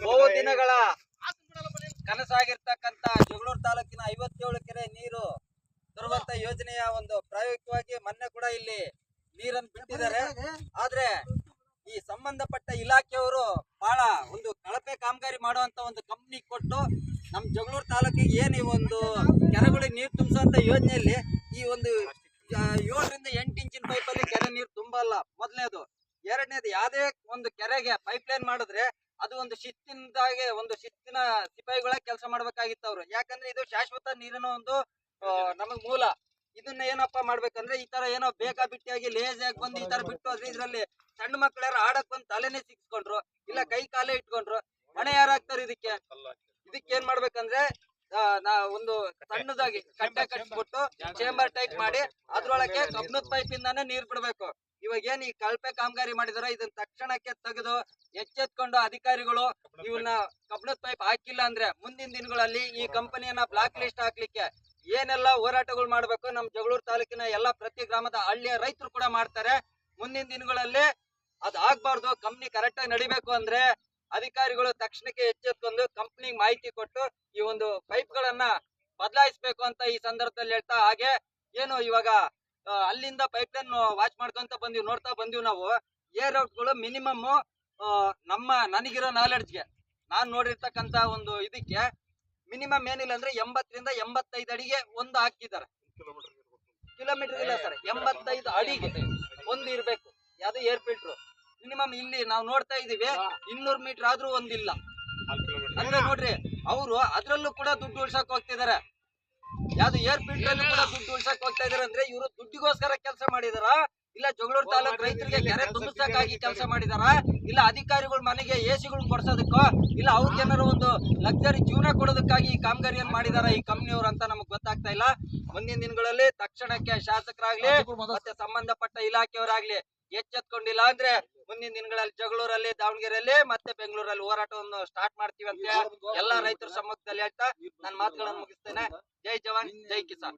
ಬಹು ದಿನಗಳ ಕನಸಾಗಿರ್ತಕ್ಕಂತ ಜಗಳೂರು ತಾಲೂಕಿನ 57 ಕೆರೆ ನೀರು ತರುವಂತ ಯೋಜನೆಯ ಒಂದು ಪ್ರಾಯೋಗಿಕವಾಗಿ ಮೊನ್ನೆ ಕೂಡ ಇಲ್ಲಿ ನೀರನ್ನು ಬಿಟ್ಟಿದ್ದಾರೆ. ಆದ್ರೆ ಈ ಸಂಬಂಧಪಟ್ಟ ಇಲಾಖೆಯವರು ಬಹಳ ಒಂದು ಕಳಪೆ ಕಾಮಗಾರಿ ಮಾಡುವಂತ ಒಂದು ಕಂಪ್ನಿ ಕೊಟ್ಟು ನಮ್ ಜಗಳೂರು ತಾಲೂಕಿಗೆ ಏನ್ ಈ ಒಂದು ಕೆರೆಗಳಿಗೆ ನೀರು ತುಂಬಿಸುವಂತ ಯೋಜನೆಯಲ್ಲಿ ಈ ಒಂದು 7 ರಿಂದ 8 ಇಂಚಿನ ಪೈಪ್ ಅಲ್ಲಿ ಕೆರೆ ನೀರು ತುಂಬಲ್ಲ. ಮೊದಲನೇದು. ಎರಡನೇದು, ಯಾವ್ದೇ ಒಂದು ಕೆರೆಗೆ ಪೈಪ್ ಲೈನ್ ಮಾಡಿದ್ರೆ ಅದು ಒಂದು ಶಿಸ್ತಿನದಾಗೆ ಒಂದು ಶಿಸ್ತಿನ ಸಿಪಾಯಿಗಳ ಕೆಲಸ ಮಾಡ್ಬೇಕಾಗಿತ್ತು ಅವ್ರು. ಯಾಕಂದ್ರೆ ಇದು ಶಾಶ್ವತ ನೀರಿನ ಒಂದು ನಮಗ್ ಮೂಲ. ಇದನ್ನ ಏನಪ್ಪಾ ಮಾಡ್ಬೇಕಂದ್ರೆ ಈ ತರ ಏನೋ ಬೇಕಾಬಿಟ್ಟಿಯಾಗಿ ಲೇಜಿಯಾಗಿ ಬಂದು ಈ ತರ ಬಿಟ್ಟು ಅದ್ರ ಇದ್ರಲ್ಲಿ ಸಣ್ಣ ಮಕ್ಳು ಯಾರು ಆಡಕ್ ಬಂದು ತಲೆನೇ ಸಿಕ್ಸ್ಕೊಂಡ್ರು, ಇಲ್ಲ ಕೈ ಕಾಲೇ ಇಟ್ಕೊಂಡ್ರು, ಮನೆ ಯಾರಾಗ್ತಾರೆ ಇದಕ್ಕೆ ಏನ್ ಮಾಡ್ಬೇಕಂದ್ರೆ ಒಂದು ಸಣ್ಣದಾಗಿ ಕಟ್ಟೆ ಕಟ್ಬಿಟ್ಟು ಚೇಂಬರ್ ಟೈಪ್ ಮಾಡಿ ಅದ್ರೊಳಗೆ ಕಬ್ಬಿಣದ ಪೈಪ್ ಇಂದಾನೆ ನೀರ್ ಬಿಡ್ಬೇಕು. ಇವಾಗ ಏನ್ ಈ ಕಳಪೆ ಕಾಮಗಾರಿ ಮಾಡಿದಾರೋ ಇದನ್ನ ತಕ್ಷಣಕ್ಕೆ ತೆಗೆದು ಎಚ್ಚೆತ್ಕೊಂಡು ಅಧಿಕಾರಿಗಳು ಇವನ್ನ ಕಬ್ಬಿಣದ ಪೈಪ್ ಹಾಕಿಲ್ಲ ಅಂದ್ರೆ ಮುಂದಿನ ದಿನಗಳಲ್ಲಿ ಈ ಕಂಪನಿಯನ್ನ ಬ್ಲಾಕ್ ಲಿಸ್ಟ್ ಹಾಕ್ಲಿಕ್ಕೆ ಏನೆಲ್ಲ ಹೋರಾಟಗಳು ಮಾಡ್ಬೇಕು ನಮ್ ಜಗಳೂರು ತಾಲೂಕಿನ ಎಲ್ಲಾ ಪ್ರತಿ ಗ್ರಾಮದ ಹಳ್ಳಿಯ ರೈತರು ಕೂಡ ಮಾಡ್ತಾರೆ. ಮುಂದಿನ ದಿನಗಳಲ್ಲಿ ಅದ್ ಆಗ್ಬಾರ್ದು, ಕಂಪ್ನಿ ಕರೆಕ್ಟ್ ಆಗಿ ನಡಿಬೇಕು ಅಂದ್ರೆ ಅಧಿಕಾರಿಗಳು ತಕ್ಷಣಕ್ಕೆ ಎಚ್ಚೆತ್ಕೊಂಡು ಕಂಪ್ನಿಗೆ ಮಾಹಿತಿ ಕೊಟ್ಟು ಈ ಒಂದು ಪೈಪ್ ಗಳನ್ನ ಬದಲಾಯಿಸಬೇಕು ಅಂತ ಈ ಸಂದರ್ಭದಲ್ಲಿ ಹೇಳ್ತಾ, ಹಾಗೆ ಏನು ಇವಾಗ ಅಲ್ಲಿಂದ ಪೈಪ್ ಲೈನ್ ವಾಚ್ ಮಾಡ್ಕೊಂತ ಬಂದಿವಿ, ನೋಡ್ತಾ ಬಂದಿವಿ ನಾವು. ಏರ್ ಔಟ್ ಗಳು ಮಿನಿಮಮ್ ನನಗಿರೋ ನಾಲೆಡ್ಜ್ಗೆ ನಾನ್ ನೋಡಿರ್ತಕ್ಕಂತ ಒಂದು ಇದಕ್ಕೆ ಮಿನಿಮಮ್ ಏನಿಲ್ಲ ಅಂದ್ರೆ 80 ರಿಂದ 85 ಅಡಿಗೆ ಒಂದು ಹಾಕಿದ್ದಾರೆ. ಕಿಲೋಮೀಟರ್ ಇಲ್ಲ ಸರ್, 85 ಅಡಿಗೆ ಒಂದು ಇರ್ಬೇಕು ಯಾವ್ದು ಏರ್ ಫಿಲ್ಟರ್. ಮಿನಿಮಮ್ ಇಲ್ಲಿ ನಾವು ನೋಡ್ತಾ ಇದೀವಿ 200 ಮೀಟರ್ ಆದ್ರೂ ಒಂದಿಲ್ಲ. ಅಂದ್ರೆ ನೋಡ್ರಿ, ಅವರು ಅದ್ರಲ್ಲೂ ಕೂಡ ದುಡ್ಡು ಉಳ್ಸಕ್ ಹೋಗ್ತಿದಾರೆ. ಯಾವ್ದು ಏರ್ ಫಿಲ್ಟರ್ ಅಲ್ಲೂ ಕೂಡ ದುಡ್ಡು ಉಳ್ಸಕ್ ಹೋಗ್ತಾ ಇದಾರೆ. ಅಂದ್ರೆ ಇವರು ದುಡ್ಡಿಗೋಸ್ಕರ ಕೆಲಸ ಮಾಡಿದಾರ, ಇಲ್ಲ ಜಗಳೂರು ತಾಲೂಕು ರೈತರಿಗೆ ಕೆರೆ ತುಂಬಿಸಕ್ಕಾಗಿ ಕೆಲಸ ಮಾಡಿದಾರ, ಇಲ್ಲ ಅಧಿಕಾರಿಗಳು ಮನೆಗೆ ಎಸಿಗಳು ಕೊಡ್ಸೋದಕ್ಕೋ, ಇಲ್ಲ ಅವ್ರಿಗೆ ಏನಾರು ಒಂದು ಲಕ್ಸರಿ ಜೀವನ ಕೊಡೋದಕ್ಕಾಗಿ ಈ ಕಾಮಗಾರಿಯನ್ನು ಮಾಡಿದಾರ ಈ ಕಂಪ್ನಿಯವರು ಅಂತ ನಮಗ್ ಗೊತ್ತಾಗ್ತಾ ಇಲ್ಲ. ಮುಂದಿನ ದಿನಗಳಲ್ಲಿ ತಕ್ಷಣಕ್ಕೆ ಶಾಸಕರಾಗ್ಲಿ ಮತ್ತೆ ಸಂಬಂಧಪಟ್ಟ ಇಲಾಖೆಯವರಾಗ್ಲಿ ಎಚ್ಚೆತ್ಕೊಂಡಿಲ್ಲ ಅಂದ್ರೆ ಮುಂದಿನ ದಿನಗಳಲ್ಲಿ ಜಗಳೂರಲ್ಲಿ, ದಾವಣಗೆರೆಯಲ್ಲಿ ಮತ್ತೆ ಬೆಂಗಳೂರಲ್ಲಿ ಹೋರಾಟವನ್ನು ಸ್ಟಾರ್ಟ್ ಮಾಡ್ತೀವಿ ಅಂತ ಎಲ್ಲಾ ರೈತರ ಸಮ್ಮುಖದಲ್ಲಿ ಹೇಳ್ತಾ ನನ್ನ ಮಾತುಗಳನ್ನು ಮುಗಿಸ್ತೇನೆ. ಜೈ ಜವಾನ್, ಜೈ ಕಿಸಾನ್.